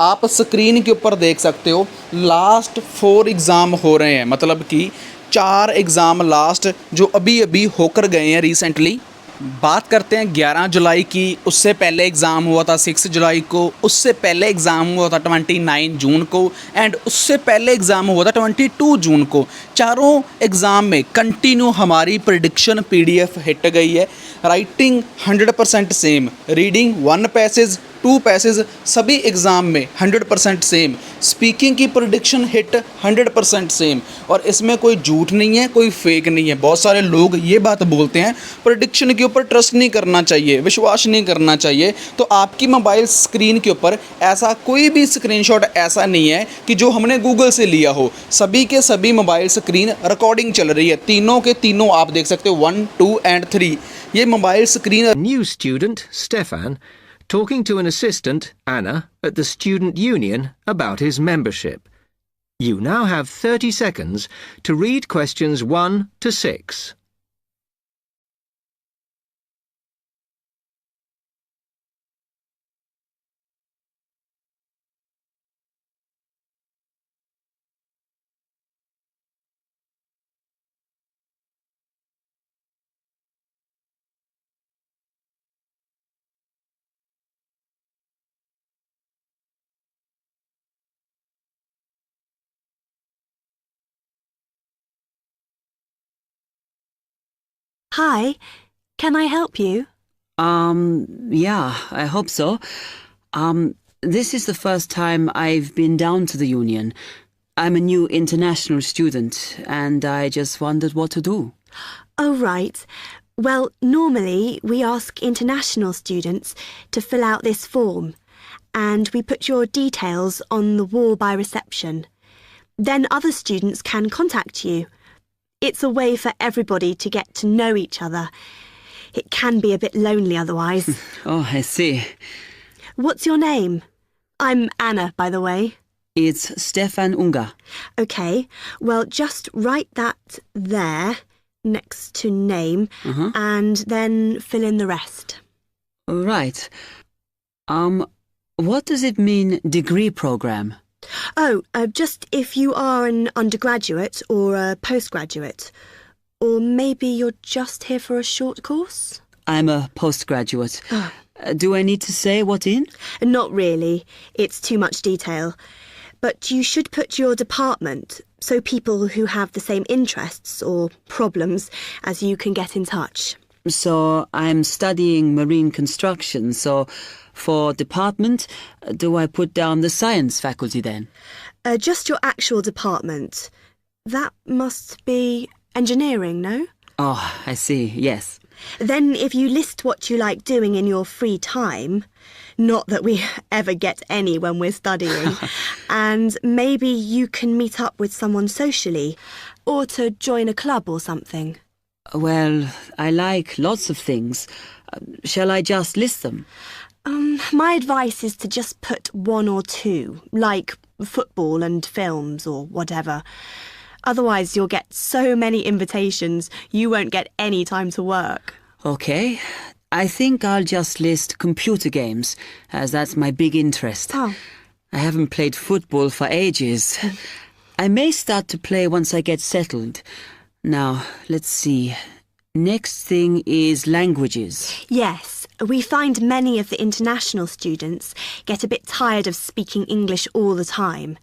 आप स्क्रीन के ऊपर देख सकते हो लास्ट 4 एग्ज़ाम हो रहे हैं, मतलब कि 4 एग्ज़ाम लास्ट जो अभी अभी होकर गए हैं रिसेंटली। बात करते हैं 11 जुलाई की, उससे पहले एग्ज़ाम हुआ था 6 जुलाई को, उससे पहले एग्ज़ाम हुआ था 29 जून को, एंड उससे पहले एग्ज़ाम हुआ था 22 जून को। चारों एग्ज़ाम में कंटिन्यू हमारी प्रिडिक्शन PDF हिट गई है। Writing 100% same, reading 1 passage 2 passage सभी एग्ज़ाम में 100% सेम, स्पीकिंग की प्रिडिक्शन हिट 100% सेम। और इसमें कोई झूठ नहीं है, कोई फेक नहीं है। बहुत सारे लोग ये बात बोलते हैं प्रिडिक्शन के ऊपर ट्रस्ट नहीं करना चाहिए, विश्वास नहीं करना चाहिए। तो आपकी मोबाइल स्क्रीन के ऊपर ऐसा कोई भी स्क्रीनशॉट ऐसा नहीं है कि जो हमने गूगल से लिया हो। सभी के सभी मोबाइल स्क्रीन रिकॉर्डिंग चल रही है, तीनों के तीनों आप देख सकते हो 1, 2 एंड 3। ये mobile screen. New student, Stefan, talking to an assistant, Anna, at the student union about his membership. You now have 30 seconds to read questions 1 to 6. Hi, can I help you? Yeah, I hope so. This is the first time I've been down to the union. I'm a new international student, and I just wondered what to do. Oh, right. Well, normally we ask international students to fill out this form, and we put your details on the wall by reception. Then other students can contact you. It's a way for everybody to get to know each other. It can be a bit lonely otherwise. Oh, I see. What's your name? I'm Anna, by the way. It's Stefan Ungar. OK, well, just write that there, next to name, and then fill in the rest. Right. What does it mean, degree program? Oh, just if you are an undergraduate or a postgraduate. Or maybe you're just here for a short course? I'm a postgraduate. Do I need to say what in? Not really. It's too much detail. But you should put your department, so people who have the same interests or problems as you can get in touch. So I'm studying marine construction, so for department, do I put down the science faculty then? Just your actual department. That must be engineering, no? Oh, I see, yes. Then if you list what you like doing in your free time, not that we ever get any when we're studying, and maybe you can meet up with someone socially, or to join a club or something. Well, I like lots of things. Shall I just list them? My advice is to just put 1 or 2, like football and films or whatever. Otherwise you'll get so many invitations, you won't get any time to work. OK. I think I'll just list computer games, as that's my big interest. Oh. I haven't played football for ages. I may start to play once I get settled. Now, let's see. Next thing is languages. Yes, we find many of the international students get a bit tired of speaking English all the time.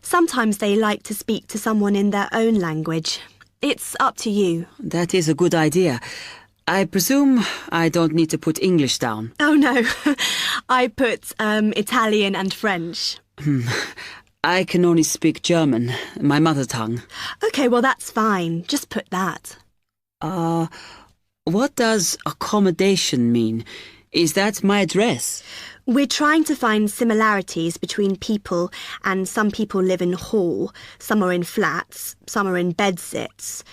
Sometimes they like to speak to someone in their own language. It's up to you. That is a good idea. I presume I don't need to put English down. Oh, no. I put Italian and French. I can only speak German, my mother tongue. OK, well, that's fine. Just put that. What does accommodation mean? Is that my address? We're trying to find similarities between people, and some people live in hall, some are in flats, some are in bedsits.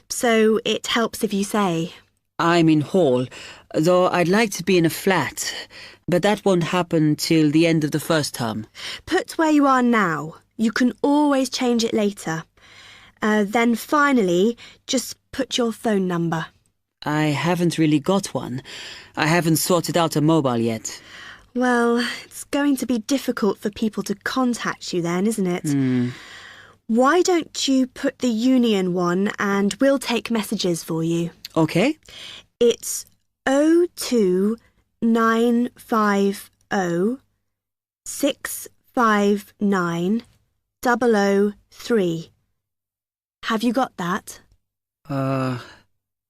So it helps if you say. I'm in hall, though I'd like to be in a flat, but that won't happen till the end of the first term. Put where you are now. You can always change it later. Then finally, just put your phone number. I haven't really got one. I haven't sorted out a mobile yet. Well, it's going to be difficult for people to contact you then, isn't it? Why don't you put the Union one and we'll take messages for you? Okay. It's 02950 659 003. Have you got that?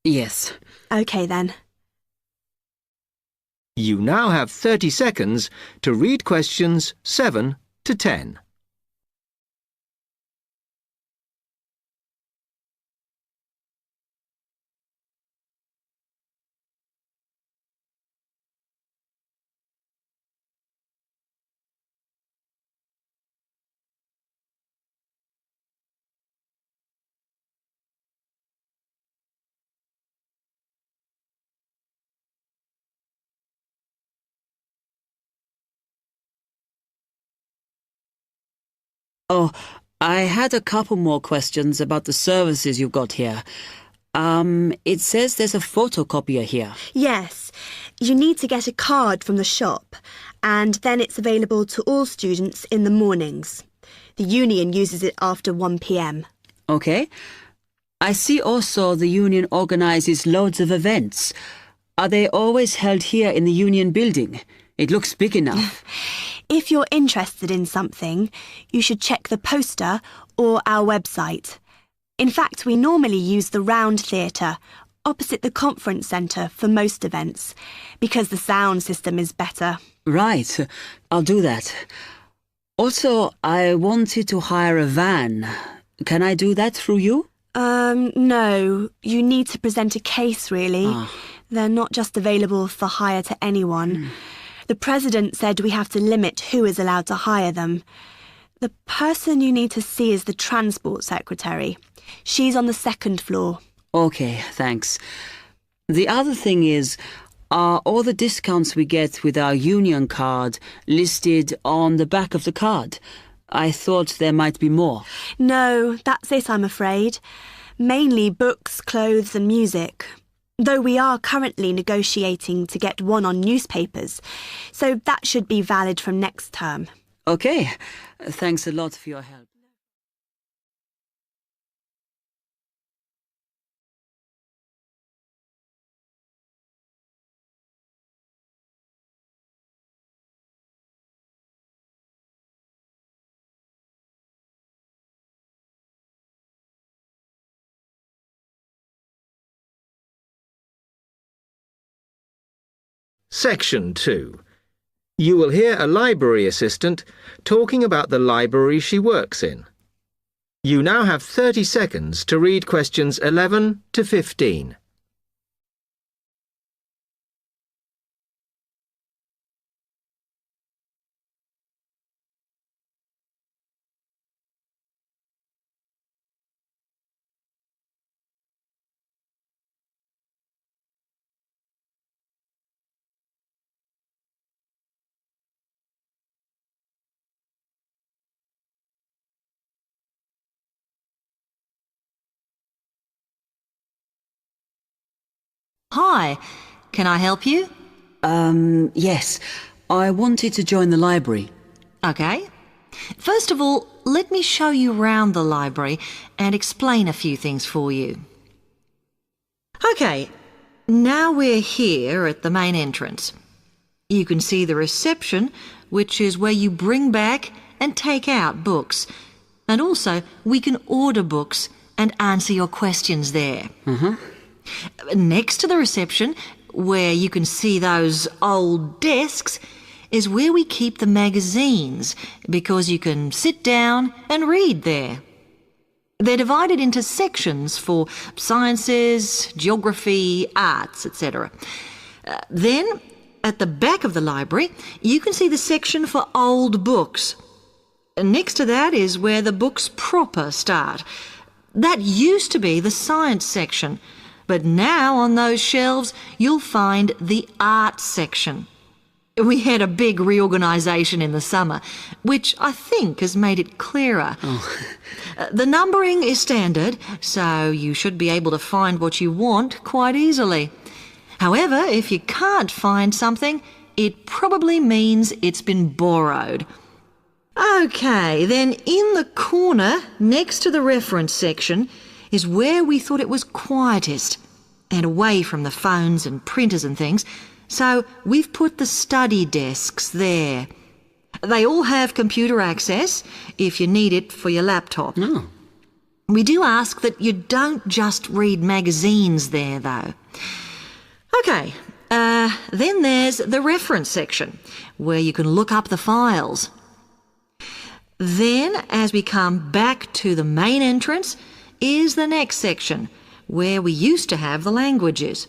Yes. OK then. You now have 30 seconds to read questions 7 to 10. Oh, I had a couple more questions about the services you've got here. It says there's a photocopier here. Yes, you need to get a card from the shop, and then it's available to all students in the mornings. The Union uses it after 1 p.m. Okay. I see also the Union organises loads of events. Are they always held here in the Union building? It looks big enough. If you're interested in something, you should check the poster or our website. In fact, we normally use the Round Theatre, opposite the conference centre for most events, because the sound system is better. Right. I'll do that. Also, I wanted to hire a van. Can I do that through you? No. You need to present a case, really. They're not just available for hire to anyone. The president said we have to limit who is allowed to hire them. The person you need to see is the transport secretary. She's on the 2nd floor. Okay, thanks. The other thing is, are all the discounts we get with our Union card listed on the back of the card? I thought there might be more. No, that's it, I'm afraid. Mainly books, clothes and music. Though we are currently negotiating to get one on newspapers, so that should be valid from next term. Okay, thanks a lot for your help. Section 2. You will hear a library assistant talking about the library she works in. You now have 30 seconds to read questions 11 to 15. Hi, can I help you? Yes. I wanted to join the library. Okay. First of all, let me show you round the library and explain a few things for you. Okay, now we're here at the main entrance. You can see the reception, which is where you bring back and take out books. And also, we can order books and answer your questions there. Next to the reception, where you can see those old desks, is where we keep the magazines, because you can sit down and read there. They're divided into sections for sciences, geography, arts, etc. Then, at the back of the library, you can see the section for old books. Next to that is where the books proper start. That used to be the science section, but now on those shelves you'll find the art section. We had a big reorganisation in the summer, which I think has made it clearer. The numbering is standard, so you should be able to find what you want quite easily. However, if you can't find something, it probably means it's been borrowed. OK, then in the corner next to the reference section is where we thought it was quietest and away from the phones and printers and things, so we've put the study desks there. They all have computer access if you need it for your laptop. Oh. We do ask that you don't just read magazines there, though. OK, then there's the reference section, where you can look up the files. Then, as we come back to the main entrance, is the next section, where we used to have the languages.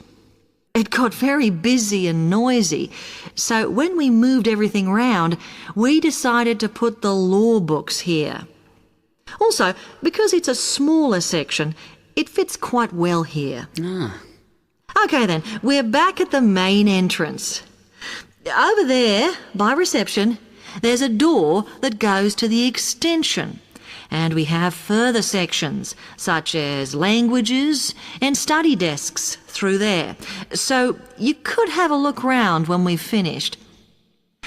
It got very busy and noisy, so when we moved everything round, we decided to put the law books here. Also, because it's a smaller section, it fits quite well here. OK then, we're back at the main entrance. Over there, by reception, there's a door that goes to the extension. And we have further sections, such as languages and study desks through there. So you could have a look round when we've finished.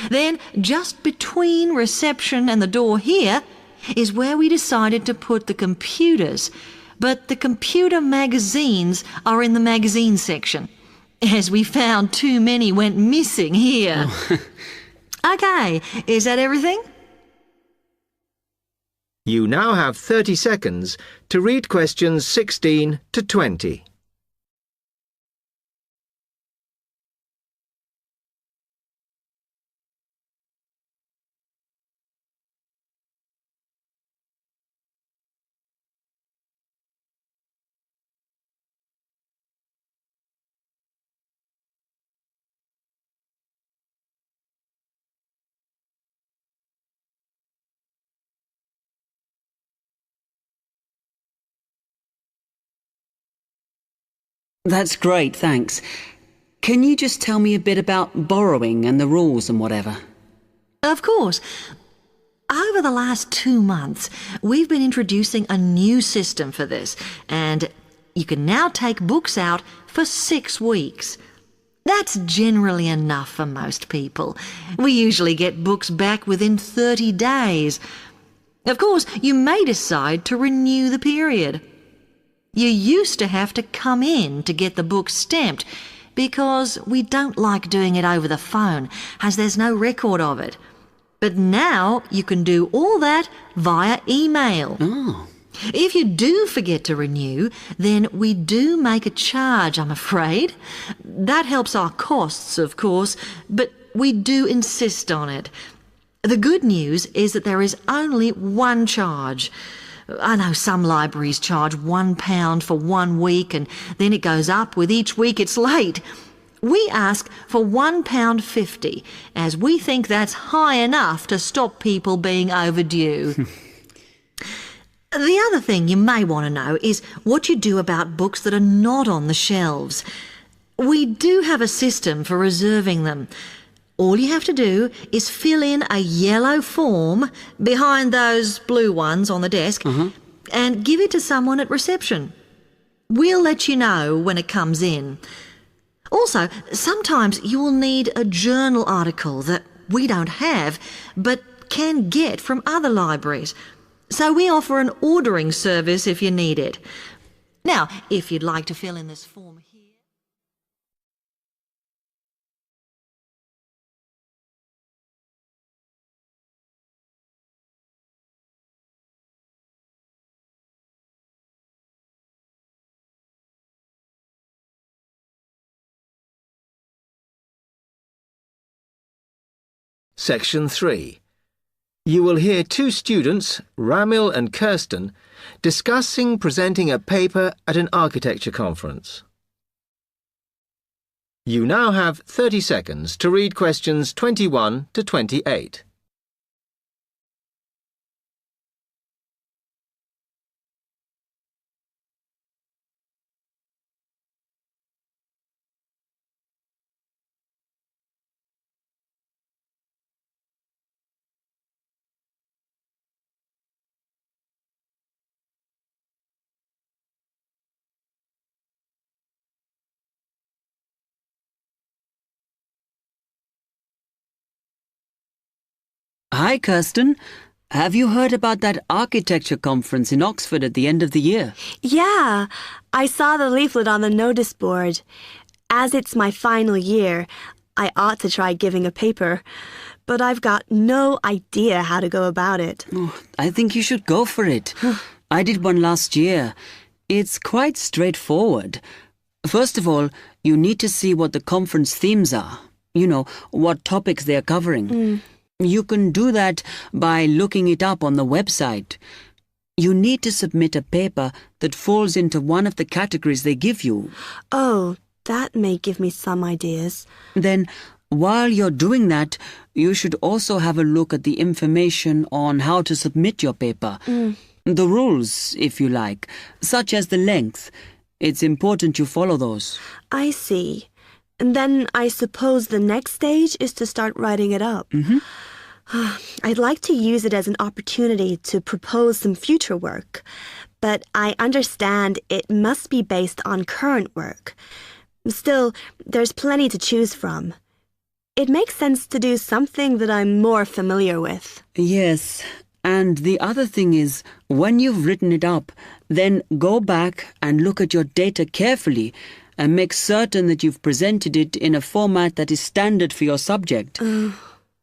Then, just between reception and the door here, is where we decided to put the computers. But the computer magazines are in the magazine section, as we found too many went missing here. OK, is that everything? You now have 30 seconds to read questions 16 to 20. That's great, thanks. Can you just tell me a bit about borrowing and the rules and whatever? Of course. Over the last 2 months, we've been introducing a new system for this, and you can now take books out for 6 weeks. That's generally enough for most people. We usually get books back within 30 days. Of course, you may decide to renew the period. You used to have to come in to get the book stamped because we don't like doing it over the phone, as there's no record of it. But now you can do all that via email. Oh. If you do forget to renew, then we do make a charge, I'm afraid. That helps our costs, of course, but we do insist on it. The good news is that there is only one charge. I know some libraries charge £1 for 1 week and then it goes up with each week it's late. We ask for £1.50 as we think that's high enough to stop people being overdue. The other thing you may want to know is what you do about books that are not on the shelves. We do have a system for reserving them. All you have to do is fill in a yellow form behind those blue ones on the desk and give it to someone at reception. We'll let you know when it comes in. Also, sometimes you will need a journal article that we don't have but can get from other libraries. So we offer an ordering service if you need it. Now, if you'd like to fill in this form here. Section 3. You will hear 2 students, Ramil and Kirsten, discussing presenting a paper at an architecture conference. You now have 30 seconds to read questions 21 to 28. Hi, Kirsten. Have you heard about that architecture conference in Oxford at the end of the year? Yeah, I saw the leaflet on the notice board. As it's my final year, I ought to try giving a paper, but I've got no idea how to go about it. Oh, I think you should go for it. I did one last year. It's quite straightforward. First of all, you need to see what the conference themes are. You know, what topics they are covering. You can do that by looking it up on the website. You need to submit a paper that falls into one of the categories they give you. Oh, that may give me some ideas. Then, while you're doing that, you should also have a look at the information on how to submit your paper. The rules, if you like, such as the length. It's important you follow those. I see. And then I suppose the next stage is to start writing it up. I'd like to use it as an opportunity to propose some future work, but I understand it must be based on current work. Still, there's plenty to choose from. It makes sense to do something that I'm more familiar with. Yes, and the other thing is, when you've written it up, then go back and look at your data carefully and make certain that you've presented it in a format that is standard for your subject.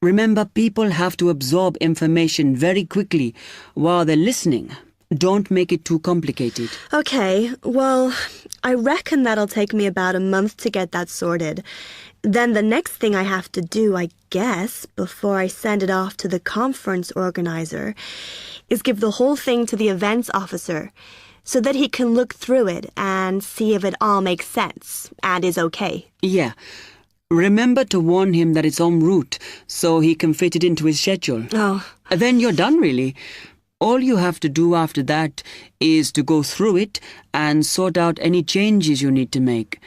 Remember, people have to absorb information very quickly while they're listening. Don't make it too complicated. Okay, well, I reckon that'll take me about a month to get that sorted. Then the next thing I have to do, I guess, before I send it off to the conference organizer, is give the whole thing to the events officer so that he can look through it and see if it all makes sense and is okay. Yeah. Remember to warn him that it's en route so he can fit it into his schedule. Oh. Then you're done, really. All you have to do after that is to go through it and sort out any changes you need to make.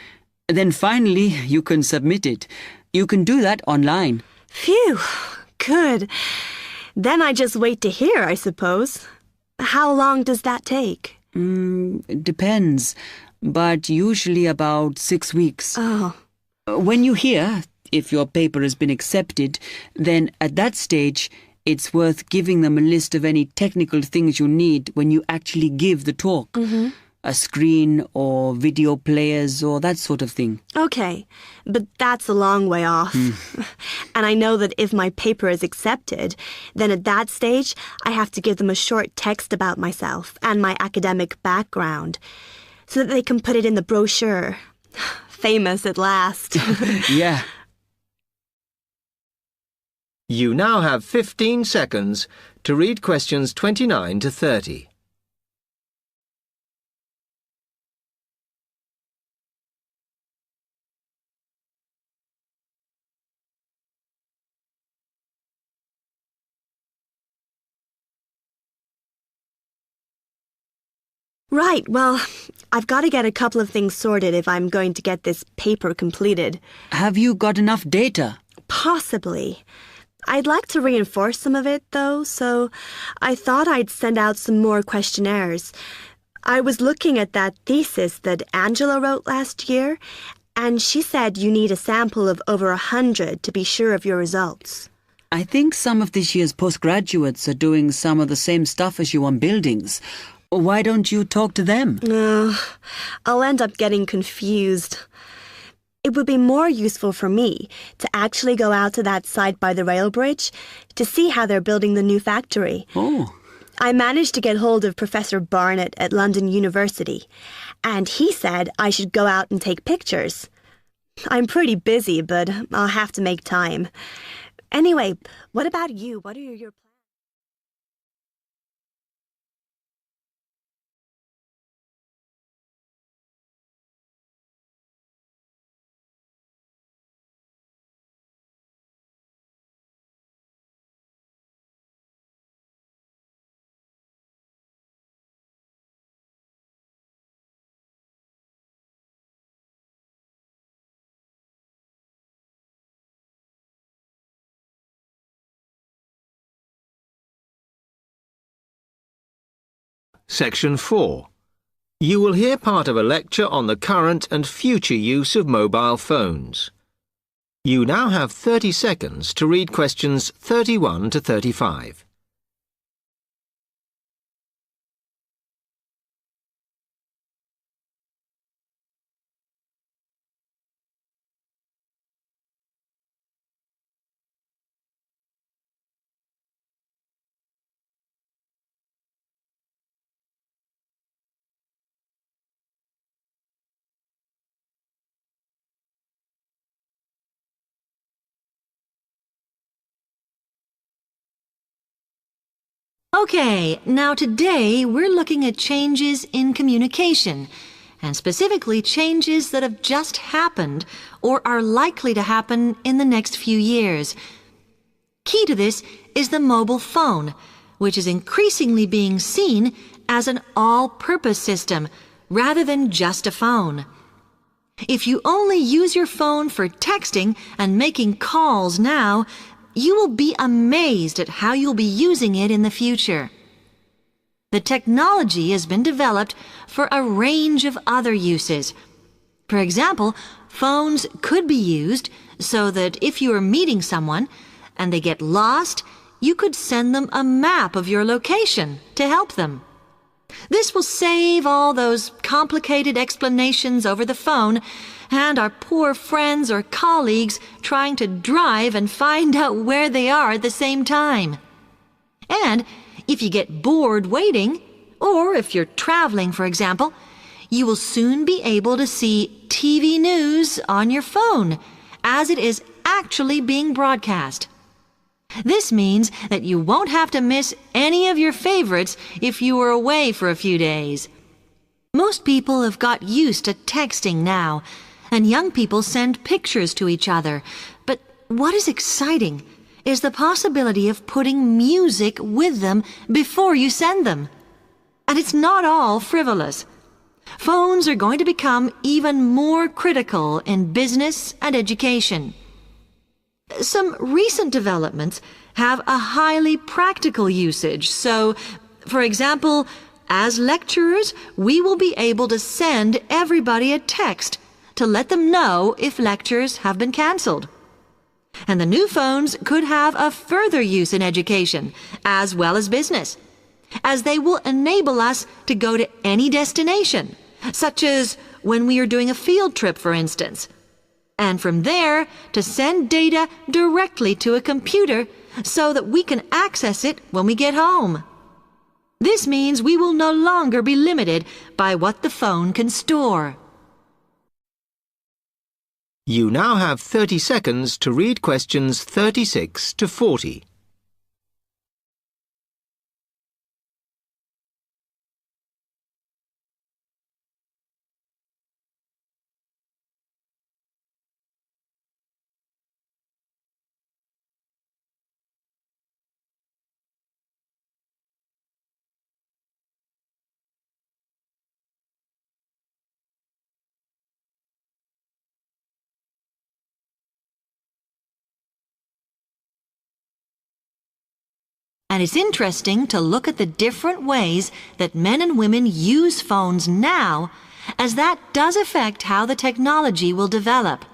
Then finally, you can submit it. You can do that online. Phew, good. Then I just wait to hear, I suppose. How long does that take? It depends, but usually about 6 weeks. Oh. When you hear if your paper has been accepted, then at that stage, it's worth giving them a list of any technical things you need when you actually give the talk. A screen or video players or that sort of thing. Okay, but that's a long way off. And I know that if my paper is accepted, then at that stage, I have to give them a short text about myself and my academic background so that they can put it in the brochure. Famous at last. Yeah. You now have 15 seconds to read questions 29 to 30. Right, well, I've got to get a couple of things sorted if I'm going to get this paper completed. Have you got enough data? Possibly. I'd like to reinforce some of it, though, so I thought I'd send out some more questionnaires. I was looking at that thesis that Angela wrote last year, and she said you need a sample of over 100 to be sure of your results. I think some of this year's postgraduates are doing some of the same stuff as you on buildings. Why don't you talk to them? I'll end up getting confused. It would be more useful for me to actually go out to that site by the rail bridge to see how they're building the new factory. Oh. I managed to get hold of Professor Barnett at London University, and he said I should go out and take pictures. I'm pretty busy, but I'll have to make time. Anyway, what about you? What are your plans? Section 4. You will hear part of a lecture on the current and future use of mobile phones. You now have 30 seconds to read questions 31 to 35. Okay, now today we're looking at changes in communication, and specifically changes that have just happened or are likely to happen in the next few years. Key to this is the mobile phone, which is increasingly being seen as an all-purpose system rather than just a phone. If you only use your phone for texting and making calls now, you will be amazed at how you'll be using it in the future. The technology has been developed for a range of other uses. For example, phones could be used so that if you are meeting someone and they get lost, you could send them a map of your location to help them. This will save all those complicated explanations over the phone and our poor friends or colleagues trying to drive and find out where they are at the same time. And if you get bored waiting, or if you're traveling, for example, you will soon be able to see TV news on your phone as it is actually being broadcast. This means that you won't have to miss any of your favorites if you are away for a few days. Most people have got used to texting now, and young people send pictures to each other. But what is exciting is the possibility of putting music with them before you send them. And it's not all frivolous. Phones are going to become even more critical in business and education. Some recent developments have a highly practical usage. So, for example, as lecturers, we will be able to send everybody a text to let them know if lectures have been cancelled. And the new phones could have a further use in education, as well as business, as they will enable us to go to any destination, such as when we are doing a field trip, for instance, and from there to send data directly to a computer so that we can access it when we get home. This means we will no longer be limited by what the phone can store. You now have 30 seconds to read questions 36 to 40. And it's interesting to look at the different ways that men and women use phones now, as that does affect how the technology will develop.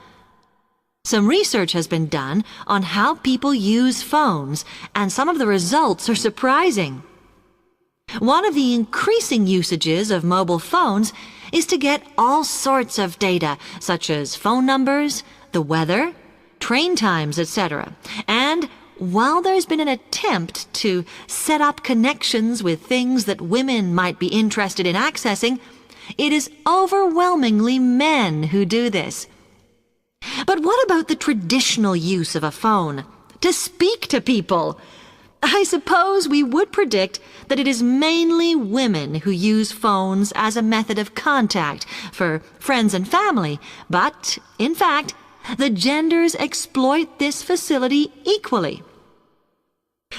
Some research has been done on how people use phones, and some of the results are surprising. One of the increasing usages of mobile phones is to get all sorts of data, such as phone numbers, the weather, train times, etc. And while there's been an attempt to set up connections with things that women might be interested in accessing, it is overwhelmingly men who do this. But what about the traditional use of a phone? To speak to people? I suppose we would predict that it is mainly women who use phones as a method of contact for friends and family, but, in fact, the genders exploit this facility equally.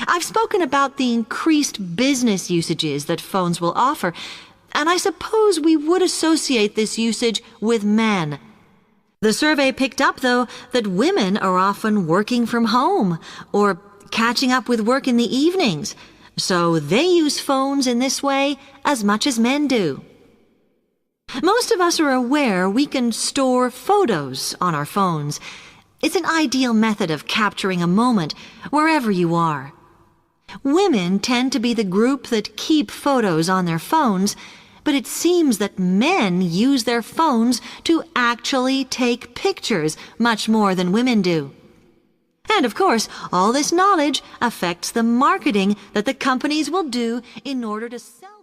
I've spoken about the increased business usages that phones will offer, and I suppose we would associate this usage with men. The survey picked up, though, that women are often working from home or catching up with work in the evenings, so they use phones in this way as much as men do. Most of us are aware we can store photos on our phones, It's an ideal method of capturing a moment wherever you are. Women tend to be the group that keep photos on their phones, but it seems that men use their phones to actually take pictures much more than women do. And of course, all this knowledge affects the marketing that the companies will do in order to sell.